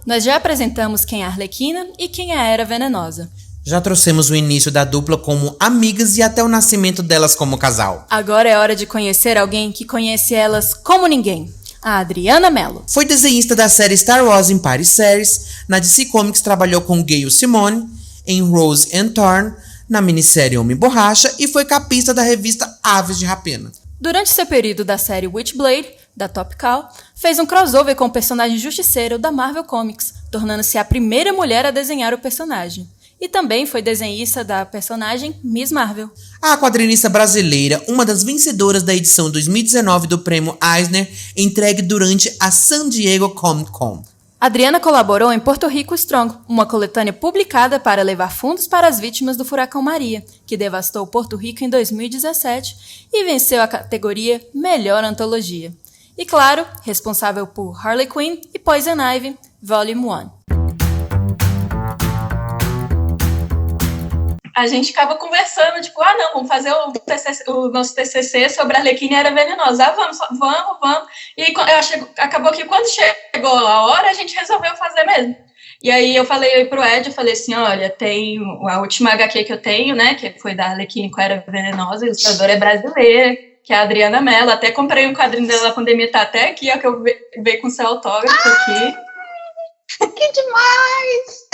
Nós já apresentamos quem é a Arlequina e quem é a Era Venenosa. Já trouxemos o início da dupla como amigas e até o nascimento delas como casal. Agora é hora de conhecer alguém que conhece elas como ninguém. A Adriana Mello. Foi desenhista da série Star Wars Empire Series, na DC Comics trabalhou com Gayle Simone, em Rose and Thorn, na minissérie Homem Borracha e foi capista da revista Aves de Rapina. Durante seu período da série Witchblade, da Top Cow, fez um crossover com o personagem Justiceiro da Marvel Comics, tornando-se a primeira mulher a desenhar o personagem. E também foi desenhista da personagem Miss Marvel. A quadrinista brasileira, uma das vencedoras da edição 2019 do Prêmio Eisner, entregue durante a San Diego Comic Con. Adriana colaborou em Porto Rico Strong, uma coletânea publicada para levar fundos para as vítimas do furacão Maria, que devastou Porto Rico em 2017 e venceu a categoria Melhor Antologia. E claro, responsável por Harley Quinn e Poison Ivy, Volume 1. A gente acaba conversando, tipo, não, vamos fazer o nosso TCC sobre a Arlequina e Era Venenosa. Vamos. E acabou que quando chegou a hora, a gente resolveu fazer mesmo. E aí eu falei pro Ed, eu falei assim, olha, tem a última HQ que eu tenho, né, que foi da Arlequina com Era Venenosa, a ilustradora é brasileira, que é a Adriana Mello. Até comprei um quadrinho dela na pandemia, tá até aqui, ó, que eu veio com seu autógrafo aqui. Que demais!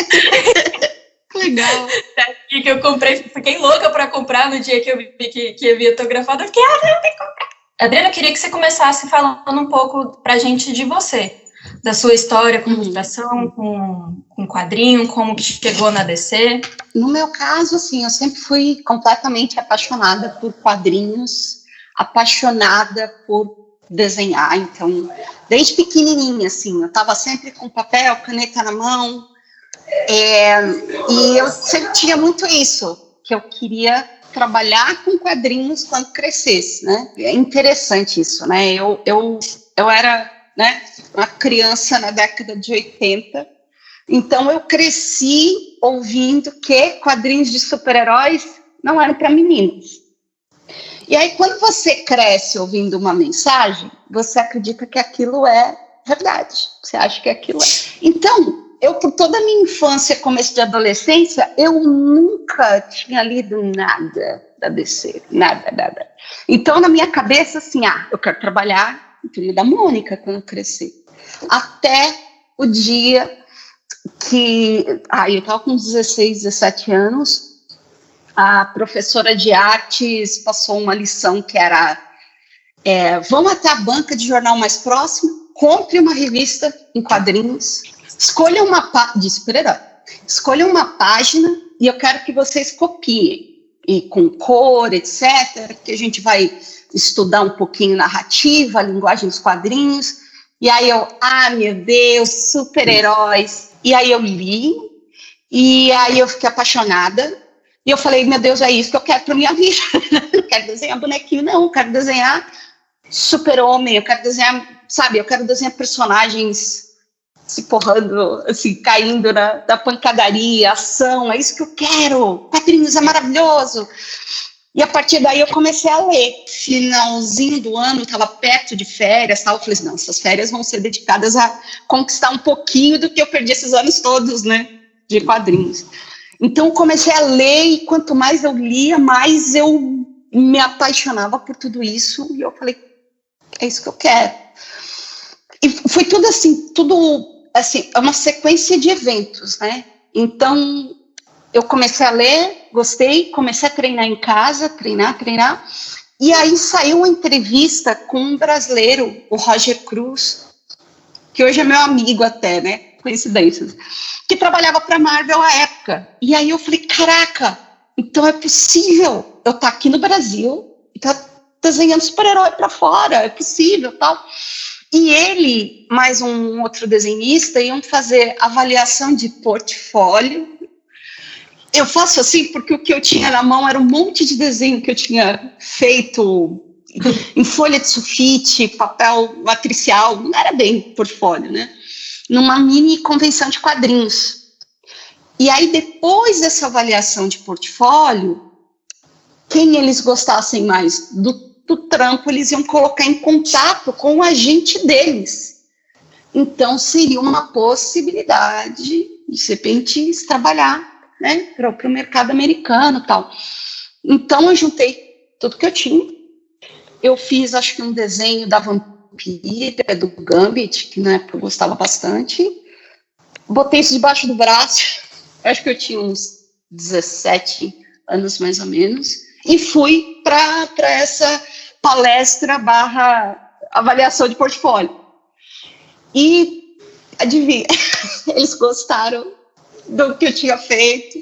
Legal. Aqui que eu comprei, fiquei louca pra comprar no dia que eu vi que havia autografado. Eu fiquei, não, tem que comprar. Adriana, eu queria que você começasse falando um pouco pra gente de você, da sua história com ilustração, com quadrinho, como que chegou na DC. No meu caso, assim, eu sempre fui completamente apaixonada por quadrinhos, apaixonada por desenhar. Então, desde pequenininha, assim, eu estava sempre com papel, caneta na mão. E eu sempre tinha muito isso, que eu queria trabalhar com quadrinhos quando crescesse, né? É interessante isso, né? Eu era, né, uma criança na década de 80, então eu cresci ouvindo que quadrinhos de super-heróis não eram para meninos. E aí, quando você cresce ouvindo uma mensagem, você acredita que aquilo é verdade, você acha que aquilo é. Então, eu, por toda a minha infância, começo de adolescência, eu nunca tinha lido nada da DC, nada. Então, na minha cabeça, assim, eu quero trabalhar no Turma da Mônica quando eu crescer. Até o dia que, eu estava com 16, 17 anos, a professora de artes passou uma lição que era, vão até a banca de jornal mais próximo, compre uma revista em quadrinhos, escolha de super-herói. Escolha uma página e eu quero que vocês copiem. E com cor, etc., que a gente vai estudar um pouquinho narrativa, a linguagem dos quadrinhos. E aí eu, meu Deus, super-heróis. E aí eu li, e aí eu fiquei apaixonada. E eu falei, meu Deus, é isso que eu quero para minha vida. Não quero desenhar bonequinho, não. Eu quero desenhar super-homem, eu quero desenhar personagens se porrando, assim, caindo da pancadaria, ação, é isso que eu quero, quadrinhos é maravilhoso. E a partir daí eu comecei a ler. Finalzinho do ano, estava perto de férias, eu falei assim, não, essas férias vão ser dedicadas a conquistar um pouquinho do que eu perdi esses anos todos, né, de quadrinhos. Então eu comecei a ler, e quanto mais eu lia, mais eu me apaixonava por tudo isso, e eu falei, é isso que eu quero. E foi tudo assim, é uma sequência de eventos, né? Então, eu comecei a ler, gostei, comecei a treinar em casa, treinar, e aí saiu uma entrevista com um brasileiro, o Roger Cruz, que hoje é meu amigo até, né? Coincidências, que trabalhava para a Marvel à época. E aí eu falei, caraca, então é possível eu estar aqui no Brasil e estar desenhando super-herói para fora, é possível, tal. E ele, mais um outro desenhista, iam fazer avaliação de portfólio. Eu faço assim porque o que eu tinha na mão era um monte de desenho que eu tinha feito em folha de sulfite, papel matricial, não era bem portfólio, né? Numa mini convenção de quadrinhos. E aí, depois dessa avaliação de portfólio, quem eles gostassem mais do trampo, eles iam colocar em contato com o agente deles, Então, seria uma possibilidade de repente trabalhar, né, para o mercado americano e tal. Então, eu juntei tudo que eu tinha. Eu fiz, acho que um desenho da Vampira, do Gambit, que na época eu gostava bastante. Botei isso debaixo do braço. Acho que eu tinha uns 17 anos, mais ou menos. E fui para essa palestra / avaliação de portfólio. E, adivinha, eles gostaram do que eu tinha feito.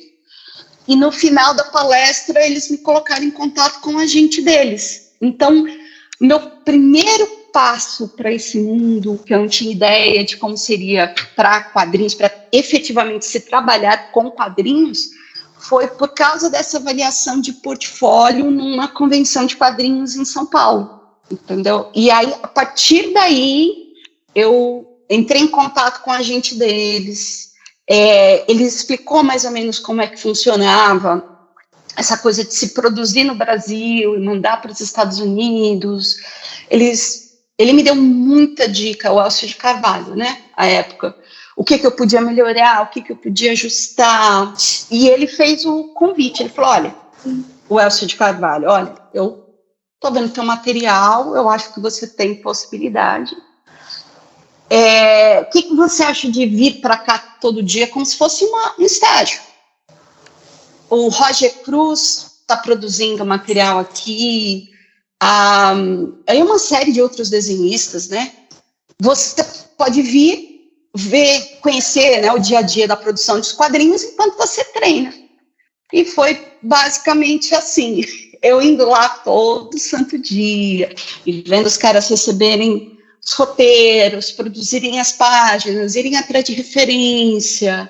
E no final da palestra, eles me colocaram em contato com o agente deles. Então, meu primeiro passo para esse mundo, que eu não tinha ideia de como seria para quadrinhos, para efetivamente se trabalhar com quadrinhos, foi por causa dessa avaliação de portfólio numa convenção de quadrinhos em São Paulo, entendeu? E aí, a partir daí, eu entrei em contato com a agente deles, ele explicou mais ou menos como é que funcionava essa coisa de se produzir no Brasil e mandar para os Estados Unidos. Ele me deu muita dica, o Elcio de Carvalho, né, à época, o que eu podia melhorar, o que eu podia ajustar, e ele fez o convite, ele falou, olha, o Elcio de Carvalho, olha, eu estou vendo teu material, eu acho que você tem possibilidade, o que você acha de vir para cá todo dia como se fosse um estágio? O Roger Cruz está produzindo material aqui, aí uma série de outros desenhistas, né? Você pode vir, ver, conhecer, né, o dia a dia da produção dos quadrinhos enquanto você treina. E foi basicamente assim, eu indo lá todo santo dia, e vendo os caras receberem os roteiros, produzirem as páginas, irem atrás de referência.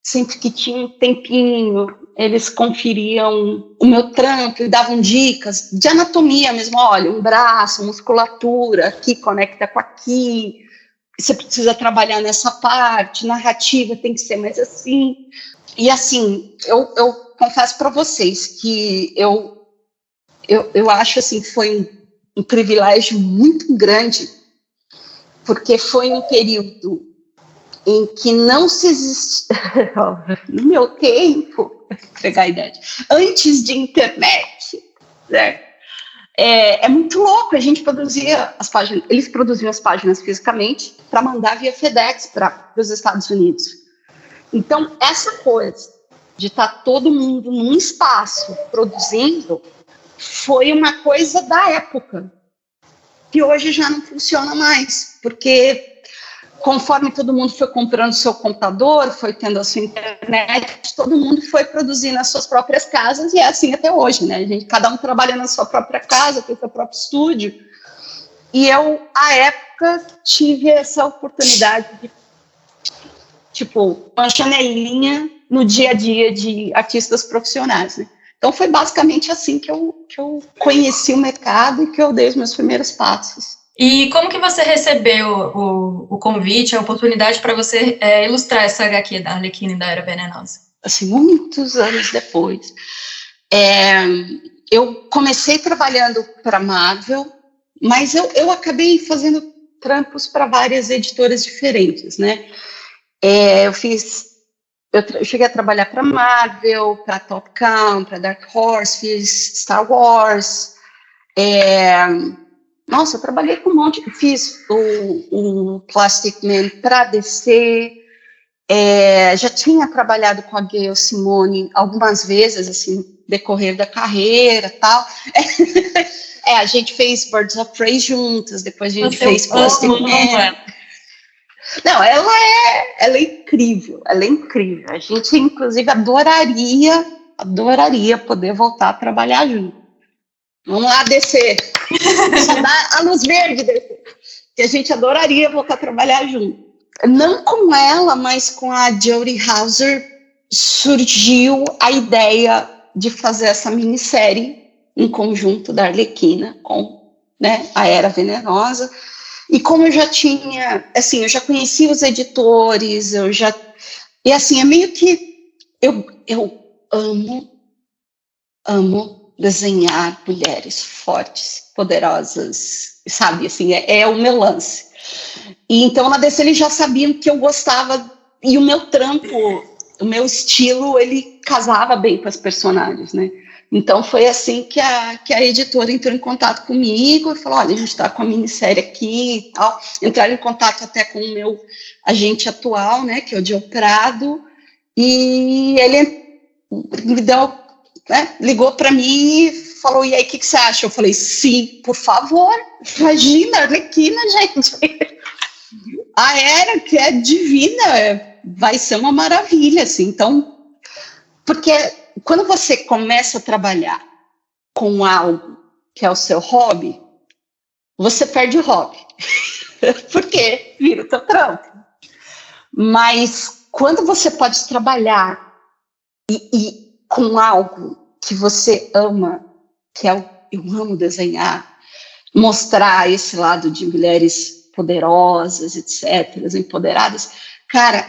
Sempre que tinha um tempinho, eles conferiam o meu trampo e davam dicas de anatomia mesmo. Olha, um braço, musculatura, aqui conecta com aqui, você precisa trabalhar nessa parte, narrativa tem que ser mais assim. E assim, eu confesso para vocês que eu acho assim, foi um privilégio muito grande, porque foi um período em que não se existia, no meu tempo, entregar a idade, antes de internet, né? É muito louco, a gente produzia as páginas, eles produziam as páginas fisicamente para mandar via FedEx para os Estados Unidos. Então, essa coisa de estar todo mundo num espaço produzindo foi uma coisa da época, que hoje já não funciona mais, porque conforme todo mundo foi comprando seu computador, foi tendo a sua internet, todo mundo foi produzindo as suas próprias casas, e é assim até hoje, né? Cada um trabalha na sua própria casa, tem seu próprio estúdio. E eu, à época, tive essa oportunidade de, tipo, uma janelinha no dia a dia de artistas profissionais, né? Então foi basicamente assim que eu conheci o mercado e que eu dei os meus primeiros passos. E como que você recebeu o convite, a oportunidade para você ilustrar essa HQ da Arlequina e da Era Venenosa? Assim, muitos anos depois. Eu comecei trabalhando para a Marvel, mas eu acabei fazendo trampos para várias editoras diferentes, né? Eu cheguei a trabalhar para a Marvel, para Top Gun, para Dark Horse, fiz Star Wars. Nossa, eu trabalhei com um monte, fiz o Plastic Man para DC, já tinha trabalhado com a Gayle Simone algumas vezes, assim, decorrer da carreira e tal. A gente fez Birds of Prey juntas, depois a gente fez Plastic Man. Não, ela é incrível, ela é incrível. A gente, inclusive, adoraria poder voltar a trabalhar junto. Vamos lá, DC. Só dá a luz verde, DC. Que a gente adoraria voltar a trabalhar junto. Não com ela, mas com a Jodie Hauser, surgiu a ideia de fazer essa minissérie em conjunto da Arlequina com, né, a Era Venenosa. E como eu já tinha, assim, eu já conhecia os editores, e assim, é meio que eu amo desenhar mulheres fortes, poderosas, sabe, assim, é o meu lance. E então na DC eles já sabiam que eu gostava, e o meu trampo, o meu estilo, ele casava bem com as personagens, né? Então foi assim que a editora entrou em contato comigo e falou, olha, a gente está com a minissérie aqui e tal. Entraram em contato até com o meu agente atual, né, que é o Joe Prado, e ele me deu, né, ligou para mim e falou, e aí, o que você acha? Eu falei, sim, por favor, imagina, Arlequina, gente. A Era, que é divina, vai ser uma maravilha, assim. Então, porque quando você começa a trabalhar com algo que é o seu hobby, você perde o hobby, porque vira o teu trampo. Mas quando você pode trabalhar e com algo que você ama, que é eu amo desenhar, mostrar esse lado de mulheres poderosas, etc., empoderadas, cara,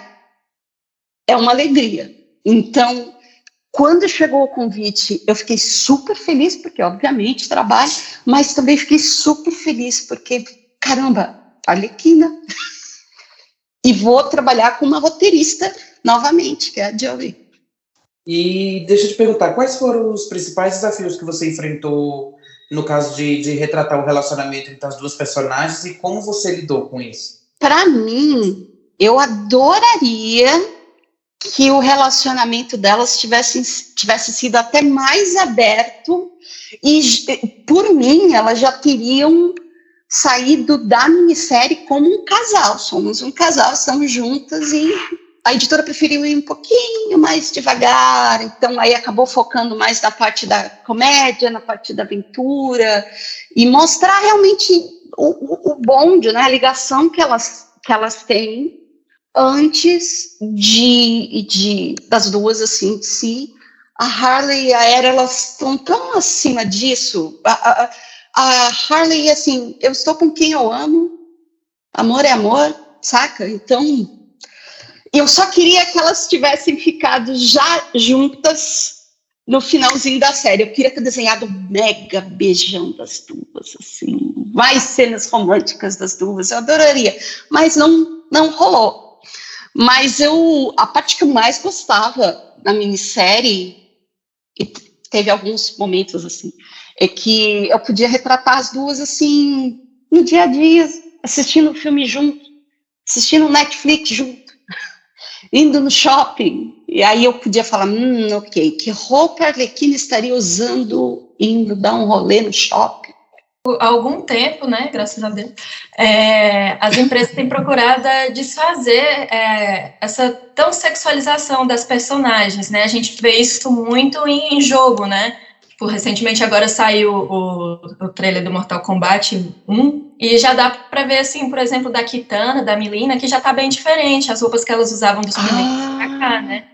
é uma alegria. Então, quando chegou o convite, eu fiquei super feliz, porque, obviamente, trabalho, mas também fiquei super feliz, porque, caramba, Arlequina. E vou trabalhar com uma roteirista novamente, que é a Joey. E deixa eu te perguntar, quais foram os principais desafios que você enfrentou no caso de retratar o relacionamento entre as duas personagens e como você lidou com isso? Para mim, eu adoraria que o relacionamento delas tivesse sido até mais aberto e, por mim, elas já teriam saído da minissérie como um casal. Somos um casal, estamos juntas e a editora preferiu ir um pouquinho mais devagar, então aí acabou focando mais na parte da comédia, na parte da aventura e mostrar realmente o bonde, né, a ligação que elas têm antes das duas, assim, de si. A Harley e a Era, elas estão tão acima disso. A Harley, assim, eu estou com quem eu amo, amor é amor, saca? Então, eu só queria que elas tivessem ficado já juntas no finalzinho da série. Eu queria ter desenhado um mega beijão das duas, assim, mais cenas românticas das duas, eu adoraria, mas não rolou. Mas a parte que eu mais gostava na minissérie, e teve alguns momentos assim, é que eu podia retratar as duas assim, no dia a dia, assistindo um filme junto, assistindo Netflix junto, indo no shopping, e aí eu podia falar, ok, que roupa a Arlequina estaria usando indo dar um rolê no shopping? Há algum tempo, né, graças a Deus, as empresas têm procurado desfazer essa tão sexualização das personagens, né? A gente vê isso muito em jogo, né? Tipo, recentemente agora saiu o trailer do Mortal Kombat 1 e já dá para ver, assim, por exemplo, da Kitana, da Mileena, que já tá bem diferente, as roupas que elas usavam dos primeiros pra cá, né?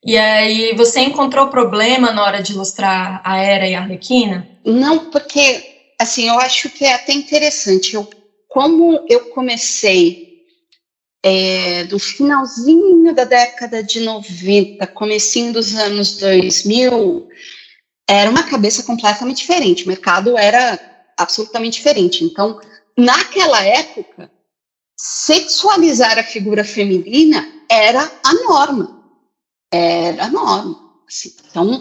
E aí, você encontrou problema na hora de ilustrar a Era e a Arlequina? Não, porque assim, eu acho que é até interessante. Como eu comecei do finalzinho da década de 90, comecinho dos anos 2000, era uma cabeça completamente diferente. O mercado era absolutamente diferente. Então, naquela época, sexualizar a figura feminina era a norma. Era a norma. Então,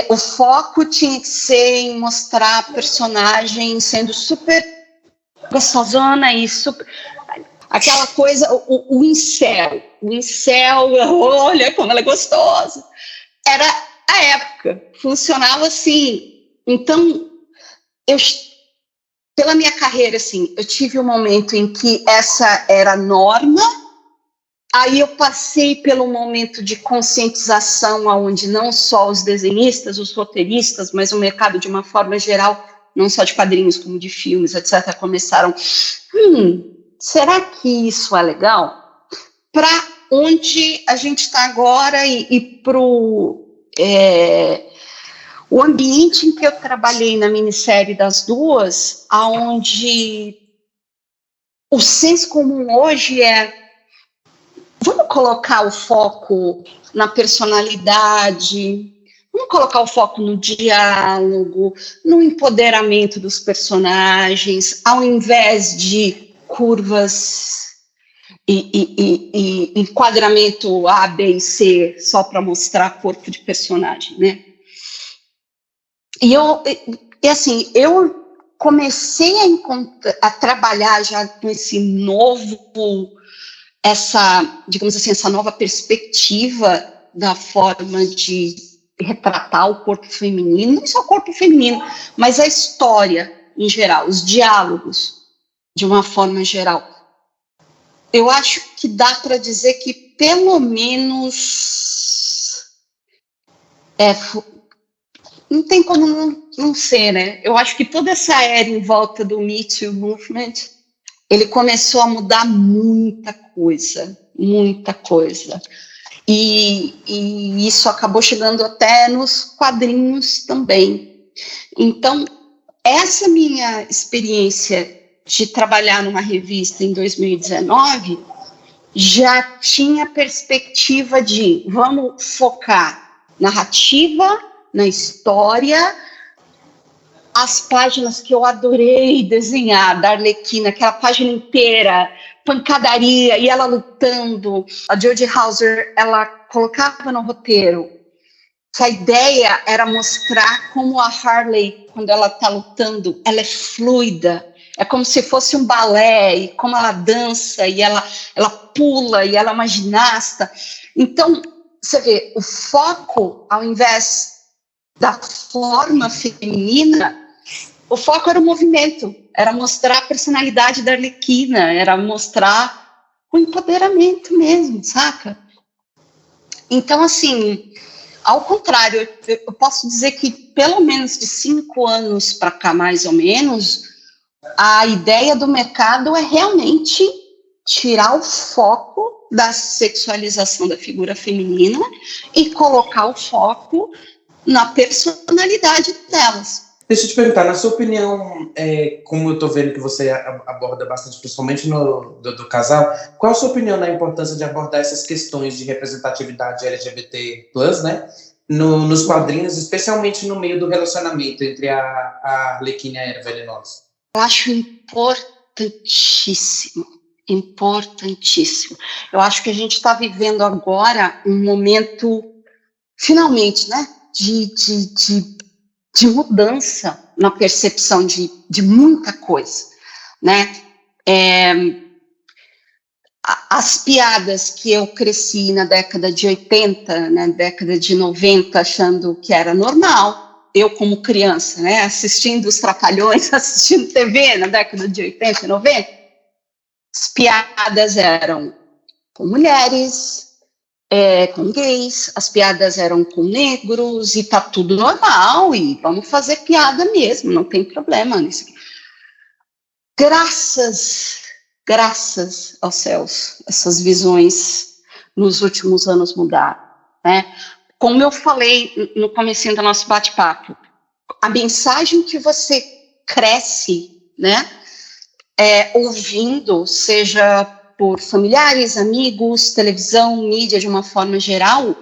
o foco tinha que ser em mostrar a personagem sendo super gostosona e super... Aquela coisa, o incel. O incel, olha como ela é gostosa. Era a época, funcionava assim. Então, pela minha carreira, assim, eu tive um momento em que essa era a norma. Aí eu passei pelo momento de conscientização, onde não só os desenhistas, os roteiristas, mas o mercado de uma forma geral, não só de quadrinhos, como de filmes, etc., começaram, será que isso é legal? Para onde a gente está agora e para o ambiente em que eu trabalhei na minissérie das duas, onde o senso comum hoje vamos colocar o foco na personalidade, vamos colocar o foco no diálogo, no empoderamento dos personagens, ao invés de curvas e enquadramento A, B e C só para mostrar corpo de personagem, né? E assim, eu comecei a trabalhar já com esse novo, digamos assim, essa nova perspectiva da forma de retratar o corpo feminino, não só o corpo feminino, mas a história em geral, os diálogos de uma forma geral. Eu acho que dá para dizer que pelo menos não tem como não ser, né? Eu acho que toda essa era em volta do Me Too Movement, ele começou a mudar muita coisa. E isso acabou chegando até nos quadrinhos também. Então, essa minha experiência de trabalhar numa revista em 2019 já tinha perspectiva de vamos focar narrativa, na história, as páginas que eu adorei desenhar, da Arlequina, aquela página inteira, pancadaria, e ela lutando. A Jodie Hauser, ela colocava no roteiro que a ideia era mostrar como a Harley, quando ela está lutando, ela é fluida, é como se fosse um balé, e como ela dança, e ela pula, e ela é uma ginasta. Então, você vê, o foco, ao invés da forma feminina, o foco era o movimento, era mostrar a personalidade da Arlequina, era mostrar o empoderamento mesmo, saca? Então, assim, ao contrário, eu posso dizer que pelo menos de 5 anos para cá, mais ou menos, a ideia do mercado é realmente tirar o foco da sexualização da figura feminina e colocar o foco na personalidade delas. Deixa eu te perguntar, na sua opinião, como eu estou vendo que você aborda bastante, principalmente do casal, qual a sua opinião na importância de abordar essas questões de representatividade LGBT+, né, nos quadrinhos, especialmente no meio do relacionamento entre a Arlequina e a Era Venenosa? Eu acho importantíssimo. Eu acho que a gente está vivendo agora um momento, finalmente, né, de mudança na percepção de muita coisa, né? As piadas que eu cresci na década de 80, na década de 90, achando que era normal, eu como criança, né, assistindo os Trapalhões, assistindo TV na década de 80 e 90, as piadas eram com mulheres, com gays, as piadas eram com negros, e tá tudo normal, e vamos fazer piada mesmo, não tem problema nisso. Graças aos céus, essas visões nos últimos anos mudaram, né? Como eu falei no comecinho do nosso bate-papo, a mensagem que você cresce, né, ouvindo, seja por familiares, amigos, televisão, mídia de uma forma geral,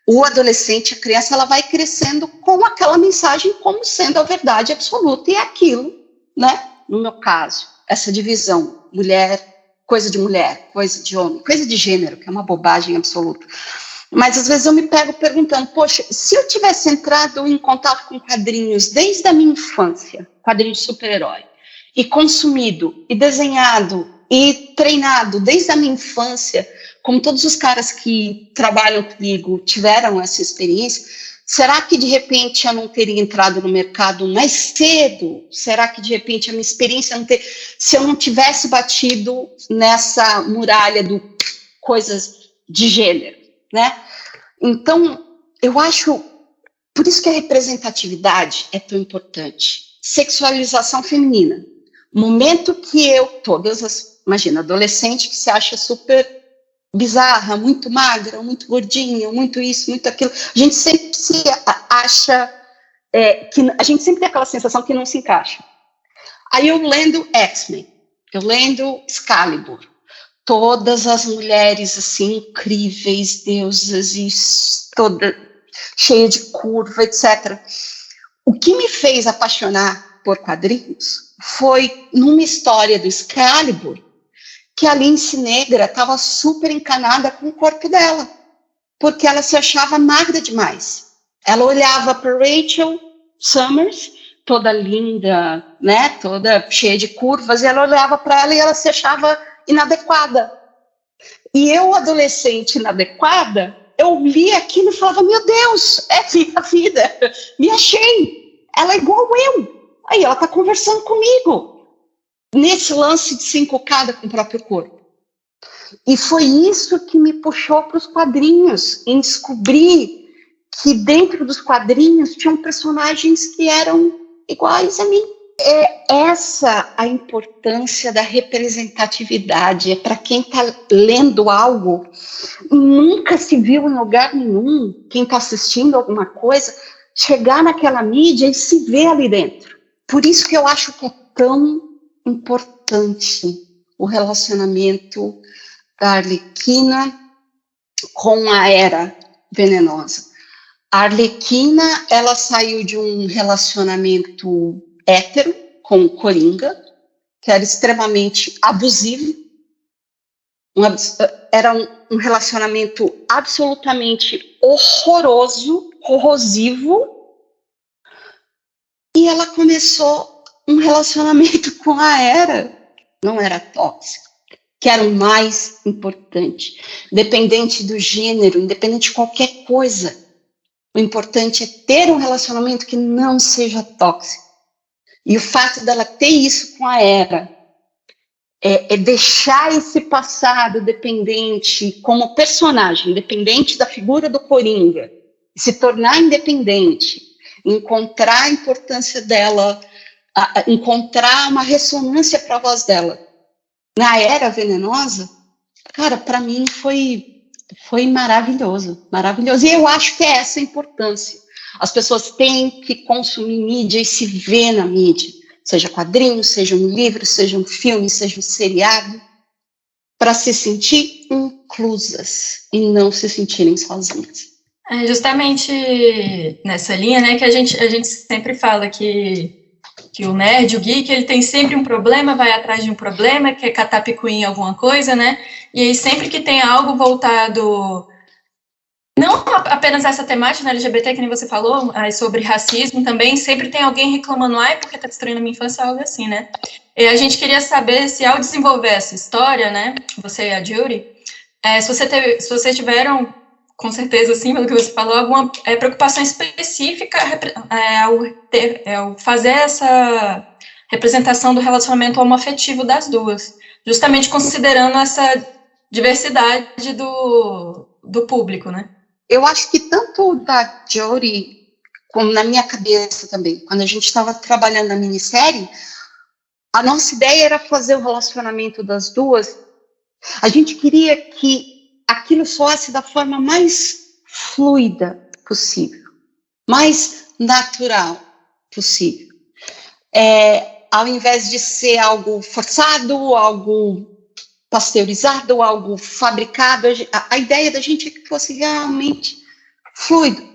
o adolescente, a criança, ela vai crescendo com aquela mensagem como sendo a verdade absoluta, e é aquilo, né, no meu caso, essa divisão, mulher, coisa de homem, coisa de gênero, que é uma bobagem absoluta. Mas às vezes eu me pego perguntando, poxa, se eu tivesse entrado em contato com quadrinhos desde a minha infância, quadrinho de super-herói, e consumido, e desenhado, e treinado desde a minha infância, como todos os caras que trabalham comigo tiveram essa experiência, será que de repente eu não teria entrado no mercado mais cedo? Será que de repente a minha experiência se eu não tivesse batido nessa muralha do coisas de gênero, né? Então, eu acho, por isso que a representatividade é tão importante. Sexualização feminina. Momento que imagina, adolescente que se acha super bizarra, muito magra, muito gordinha, muito isso, muito aquilo, a gente sempre se acha, a gente sempre tem aquela sensação que não se encaixa. Aí eu lendo X-Men, eu lendo Excalibur, todas as mulheres assim, incríveis, deusas, e cheia de curva, etc. O que me fez apaixonar por quadrinhos foi numa história do Excalibur, que a Lince Negra estava super encanada com o corpo dela, porque ela se achava magra demais. Ela olhava para Rachel Summers, toda linda, né, toda cheia de curvas, e ela olhava para ela e ela se achava inadequada. E eu, adolescente inadequada, eu via aquilo e falava, meu Deus, é minha vida, me achei, ela é igual eu. Aí ela está conversando comigo, nesse lance de se encucada com o próprio corpo. E foi isso que me puxou para os quadrinhos, em descobrir que dentro dos quadrinhos tinham personagens que eram iguais a mim. É essa a importância da representatividade. É para quem está lendo algo e nunca se viu em lugar nenhum, quem está assistindo alguma coisa, chegar naquela mídia e se ver ali dentro. Por isso que eu acho que é tão importante o relacionamento da Arlequina com a Era Venenosa. A Arlequina, ela saiu de um relacionamento hétero com o Coringa, que era extremamente abusivo, era um relacionamento absolutamente horroroso, corrosivo, e ela começou um relacionamento com a Era, não era tóxico, que era o mais importante, independente do gênero, independente de qualquer coisa. O importante é ter um relacionamento que não seja tóxico. E o fato dela ter isso com a Era é deixar esse passado dependente como personagem, dependente da figura do Coringa, se tornar independente, encontrar a importância dela, encontrar uma ressonância para a voz dela. Na Era Venenosa, cara, para mim foi maravilhoso, maravilhoso. E eu acho que é essa a importância. As pessoas têm que consumir mídia e se ver na mídia, seja quadrinho, seja um livro, seja um filme, seja um seriado, para se sentir inclusas e não se sentirem sozinhas. É justamente nessa linha, né, que a gente sempre fala que o nerd, o geek, ele tem sempre um problema, vai atrás de um problema, quer catar picuinha em alguma coisa, né? E aí sempre que tem algo voltado, não apenas essa temática na LGBT, que nem você falou, sobre racismo também, sempre tem alguém reclamando, porque tá destruindo a minha infância, algo assim, né? E a gente queria saber se ao desenvolver essa história, né, você e a Judy, se vocês tiveram, com certeza, assim, pelo que você falou, alguma preocupação específica ao fazer essa representação do relacionamento homoafetivo das duas, justamente considerando essa diversidade do público, né? Eu acho que tanto da Judy, como na minha cabeça também, quando a gente estava trabalhando na minissérie, a nossa ideia era fazer o relacionamento das duas. A gente queria que aquilo fosse da forma mais fluida possível, mais natural possível. Ao invés de ser algo forçado, algo pasteurizado, algo fabricado, a ideia da gente é que fosse realmente fluido.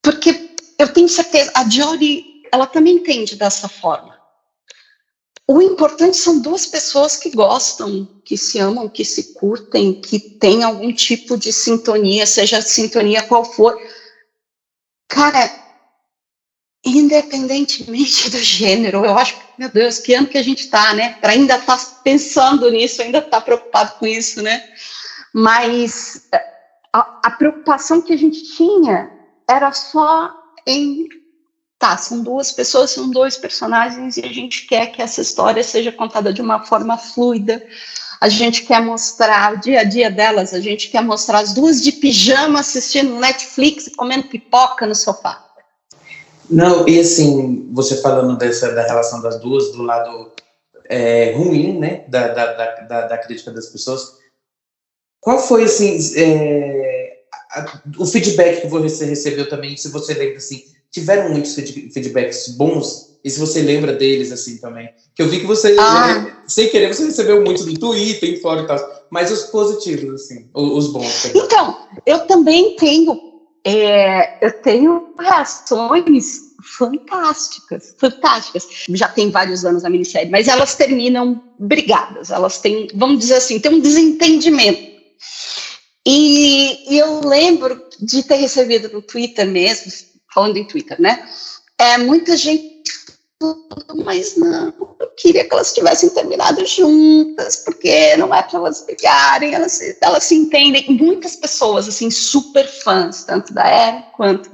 Porque eu tenho certeza, a Jodie, ela também entende dessa forma. O importante são duas pessoas que gostam, que se amam, que se curtem, que têm algum tipo de sintonia, seja a sintonia qual for. Cara, independentemente do gênero, eu acho que, meu Deus, que ano que a gente está, né? Para ainda estar pensando nisso, ainda estar preocupado com isso, né? Mas a preocupação que a gente tinha era só em... são duas pessoas, são dois personagens e a gente quer que essa história seja contada de uma forma fluida. A gente quer mostrar o dia a dia delas, a gente quer mostrar as duas de pijama assistindo Netflix e comendo pipoca no sofá. Não, e assim, você falando da relação das duas, do lado ruim, né, da crítica das pessoas, qual foi, assim, o feedback que você recebeu também, se você lembra, assim, tiveram muitos feedbacks bons, e se você lembra deles, assim, também, que eu vi que você, sem querer, você recebeu muito do Twitter, em fora e tal, mas os positivos, assim, os bons também. Então, eu também tenho eu tenho reações fantásticas. Já tem vários anos a minissérie, mas elas terminam brigadas. Elas têm, vamos dizer assim, tem um desentendimento. E eu lembro de ter recebido no Twitter mesmo, falando em Twitter, né? Muita gente falando, mas não, eu queria que elas tivessem terminado juntas, porque não é para elas brigarem, elas se entendem. Muitas pessoas, assim, super fãs, tanto da Era quanto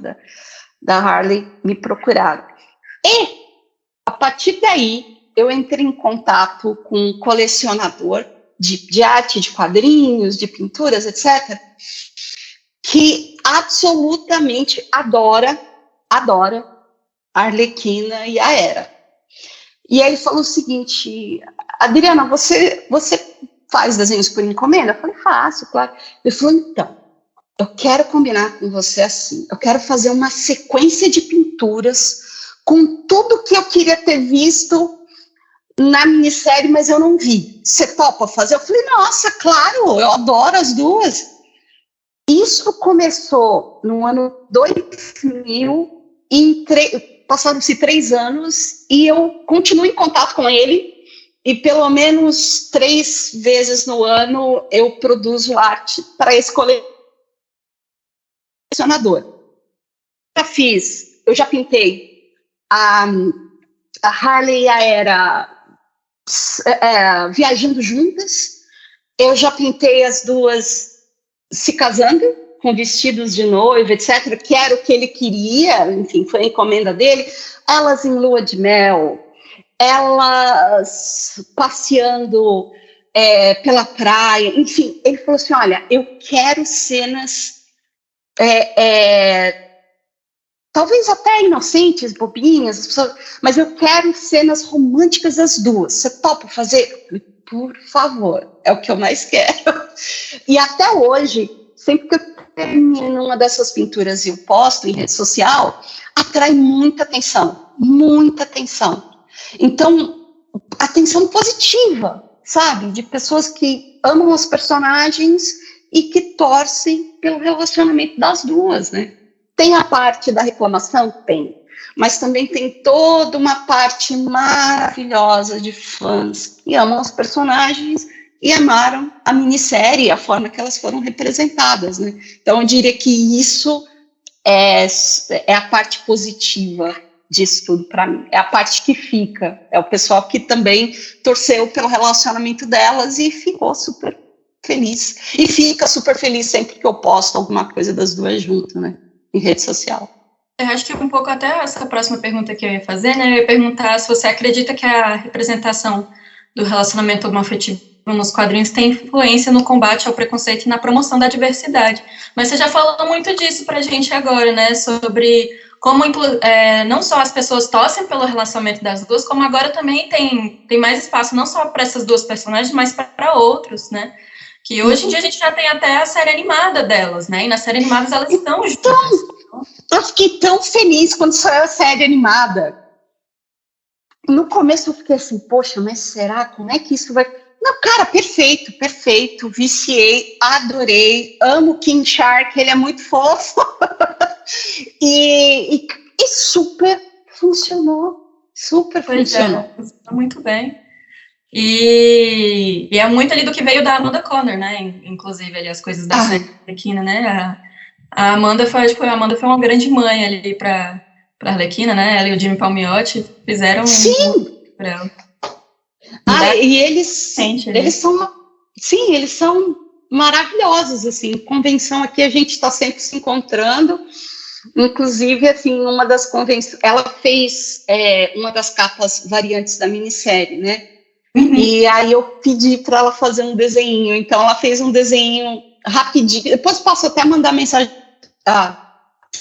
da Harley, me procuraram. E, a partir daí, eu entrei em contato com um colecionador de arte, de quadrinhos, de pinturas, etc., que absolutamente adora a Arlequina e a Era. E aí ele falou o seguinte: Adriana, você faz desenhos por encomenda? Eu falei, faço, claro. Ele falou, então, eu quero combinar com você assim, eu quero fazer uma sequência de pinturas com tudo que eu queria ter visto na minissérie, mas eu não vi. Você topa fazer? Eu falei, nossa, claro, eu adoro as duas. Isso começou no ano 2000, passaram-se 3 anos, e eu continuo em contato com ele, e pelo menos 3 vezes no ano eu produzo arte para esse colecionador. Eu já pintei a Harley e a Era viajando juntas, eu já pintei as duas se casando, com vestidos de noiva, etc., que era o que ele queria, enfim, foi a encomenda dele, elas em lua de mel, elas passeando pela praia, enfim, ele falou assim, olha, eu quero cenas talvez até inocentes, bobinhas, mas eu quero cenas românticas das duas. Você topa fazer? Por favor, é o que eu mais quero. E até hoje, sempre que eu termino uma dessas pinturas e eu posto em rede social, atrai muita atenção. Então, atenção positiva, sabe? De pessoas que amam os personagens e que torcem pelo relacionamento das duas, né? Tem a parte da reclamação? Tem. Mas também tem toda uma parte maravilhosa de fãs que amam os personagens e amaram a minissérie, a forma que elas foram representadas, né? Então, eu diria que isso é a parte positiva disso tudo para mim. É a parte que fica. É o pessoal que também torceu pelo relacionamento delas e ficou super feliz. E fica super feliz sempre que eu posto alguma coisa das duas juntas, né? Em rede social. Eu acho que um pouco até essa próxima pergunta que eu ia fazer, né? Eu ia perguntar se você acredita que a representação do relacionamento homoafetivo nos quadrinhos tem influência no combate ao preconceito e na promoção da diversidade. Mas você já falou muito disso pra gente agora, né? Sobre como não só as pessoas torcem pelo relacionamento das duas, como agora também tem mais espaço, não só para essas duas personagens, mas para outros, né? Que hoje em dia a gente já tem até a série animada delas, né? E na série animada elas estão juntas. Eu fiquei tão feliz quando saiu a série animada. No começo eu fiquei assim, poxa, mas será? Como é que isso vai... Não, cara, perfeito. Viciei, adorei, amo o King Shark, ele é muito fofo. e super funcionou. Funcionou muito bem. E é muito ali do que veio da Amanda Conner, né? Inclusive, ali, as coisas da série Arlequina, né? A Amanda foi uma grande mãe ali pra Arlequina, né? Ela e o Jimmy Palmiotti fizeram... Sim! Pra ela. E eles são maravilhosos, assim. Convenção aqui, a gente está sempre se encontrando. Inclusive, assim, uma das convenções... Ela fez uma das capas variantes da minissérie, né? Uhum. E aí eu pedi para ela fazer um desenho, então ela fez um desenho rapidinho, depois posso até mandar mensagem,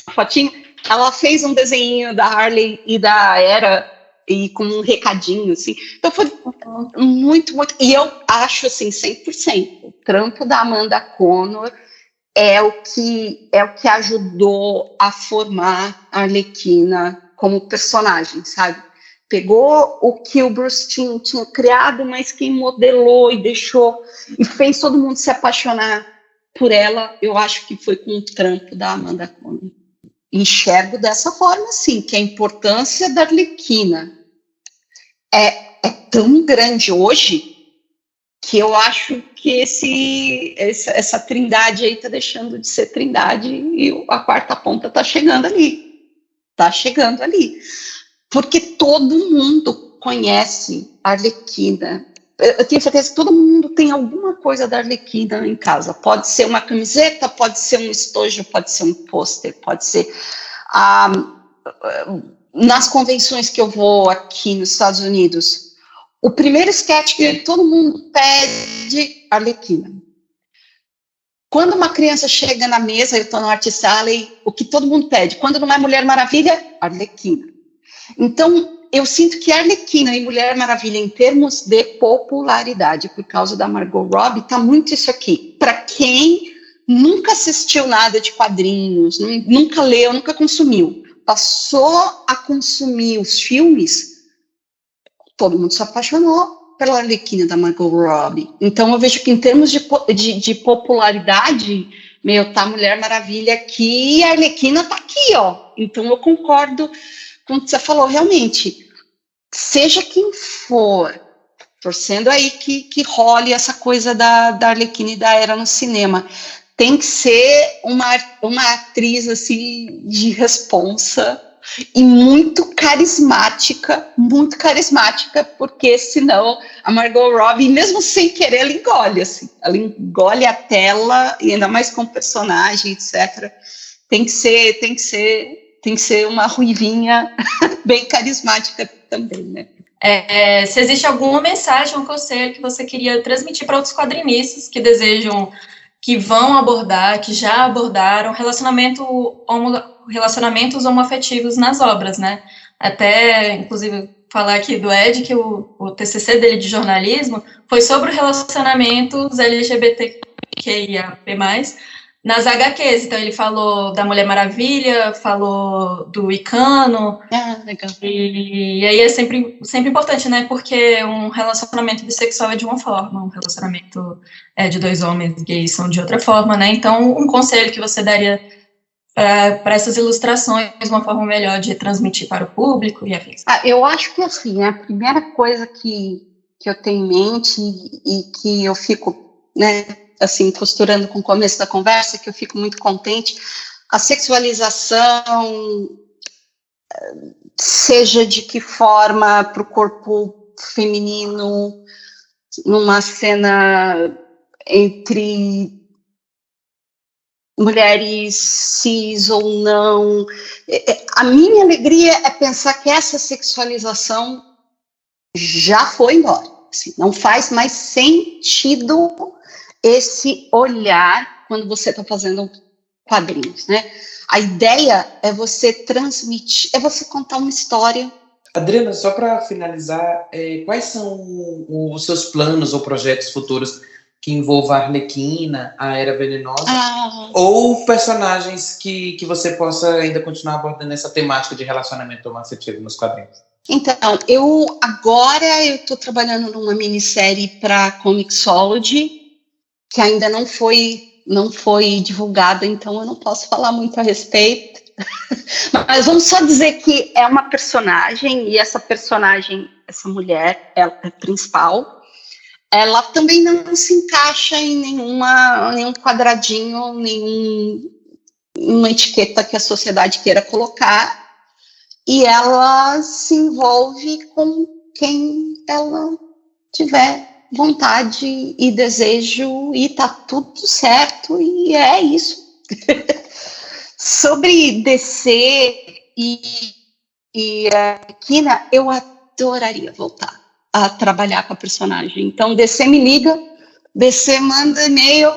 fotinho, ela fez um desenho da Harley e da Era, e com um recadinho, assim, então foi muito, e eu acho, assim, 100%, o trampo da Amanda Conner é o que ajudou a formar a Arlequina como personagem, sabe? Pegou o que o Bruce Timm tinha criado, mas quem modelou e deixou, e fez todo mundo se apaixonar por ela, eu acho que foi com o trampo da Amanda Conner. Enxergo dessa forma, sim, que a importância da Arlequina é tão grande hoje que eu acho que essa trindade aí está deixando de ser trindade e a quarta ponta está chegando ali. Está chegando ali. Porque todo mundo conhece a Arlequina. Eu tenho certeza que todo mundo tem alguma coisa da Arlequina em casa. Pode ser uma camiseta, pode ser um estojo, pode ser um pôster, pode ser... nas convenções que eu vou aqui nos Estados Unidos, o primeiro sketch que todo mundo pede, Arlequina. Quando uma criança chega na mesa, eu estou no Artist Alley, o que todo mundo pede? Quando não é Mulher Maravilha, Arlequina. Então, eu sinto que Arlequina e Mulher Maravilha, em termos de popularidade, por causa da Margot Robbie, está muito isso aqui. Para quem nunca assistiu nada de quadrinhos, nunca leu, nunca consumiu, passou a consumir os filmes, todo mundo se apaixonou pela Arlequina da Margot Robbie. Então, eu vejo que em termos de popularidade, tá Mulher Maravilha aqui e a Arlequina tá aqui, ó. Então, eu concordo com o que você falou, realmente. Seja quem for, torcendo aí que role essa coisa da Arlequina e da Era no cinema. Tem que ser uma atriz, assim, de responsa, e muito carismática, porque senão a Margot Robbie, mesmo sem querer, ela engole a tela, e ainda mais com personagem, etc. Tem que ser uma ruivinha bem carismática também, né? Se existe alguma mensagem, um conselho que você queria transmitir para outros quadrinistas que desejam, que vão abordar, que já abordaram relacionamentos homoafetivos nas obras, né? Até, inclusive, falar aqui do Ed, que o TCC dele de jornalismo foi sobre relacionamentos LGBTQIAP+, nas HQs. Então, ele falou da Mulher Maravilha, falou do Icano. Legal. E aí é sempre importante, né? Porque um relacionamento bissexual é de uma forma, um relacionamento de dois homens gays são de outra forma, né? Então, um conselho que você daria para essas ilustrações, uma forma melhor de transmitir para o público e afins. Eu acho que, assim, a primeira coisa que eu tenho em mente e que eu fico, né, assim, costurando com o começo da conversa, que eu fico muito contente, a sexualização, seja de que forma, para o corpo feminino, numa cena entre mulheres cis ou não. A minha alegria é pensar que essa sexualização já foi embora. Assim, não faz mais sentido esse olhar quando você está fazendo quadrinhos, né? A ideia é você transmitir, é você contar uma história. Adriana, só para finalizar, quais são os seus planos ou projetos futuros que envolvam a Arlequina, a Era Venenosa, ou personagens que você possa ainda continuar abordando essa temática de relacionamento homoafetivo nos quadrinhos? Então, eu estou trabalhando numa minissérie para Comixology, que ainda não foi divulgada, então eu não posso falar muito a respeito. Mas vamos só dizer que é uma personagem, e essa personagem, essa mulher, ela é principal, ela também não se encaixa em nenhum quadradinho, nenhuma etiqueta que a sociedade queira colocar, e ela se envolve com quem ela tiver vontade e desejo, e tá tudo certo, e é isso. Sobre DC e a Arlequina, eu adoraria voltar a trabalhar com a personagem. Então, DC me liga, DC manda e-mail.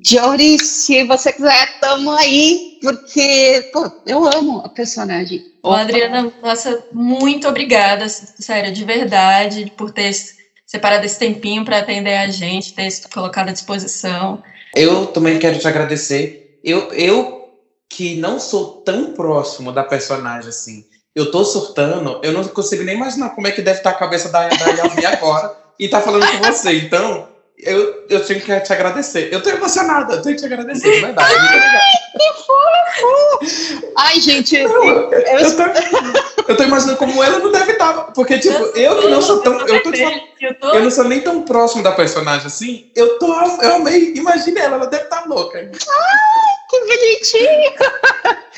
Jody, se você quiser, tamo aí, porque, eu amo a personagem. Adriana, nossa, muito obrigada, sério, de verdade, por ter separado esse tempinho para atender a gente, ter se colocado à disposição. Eu também quero te agradecer. Eu que não sou tão próximo da personagem assim, eu tô surtando, eu não consigo nem imaginar como é que deve estar a cabeça da Yasmin agora e tá falando com você. Então, Eu tenho que te agradecer. Eu tô emocionada, eu tenho que te agradecer, de verdade. Que fofo! Ai, gente, eu tô imaginando como ela não deve estar. Porque, tipo, eu que não sou tão. Eu não sou nem tão próximo da personagem assim. Eu amei. Imagina ela deve estar louca. Ai, que bonitinho!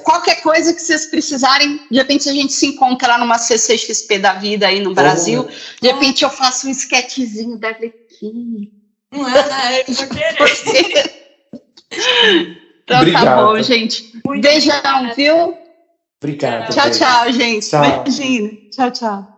Qualquer coisa que vocês precisarem, de repente a gente se encontra lá numa CCXP da vida aí no Brasil. De repente eu faço um esquetezinho da Arlequina. Não é, eu vou querer. Então Obrigado. Tá bom, gente. Beijão, viu? Obrigado. Tchau, tchau, gente. Tchau. Beijinho. Tchau, tchau.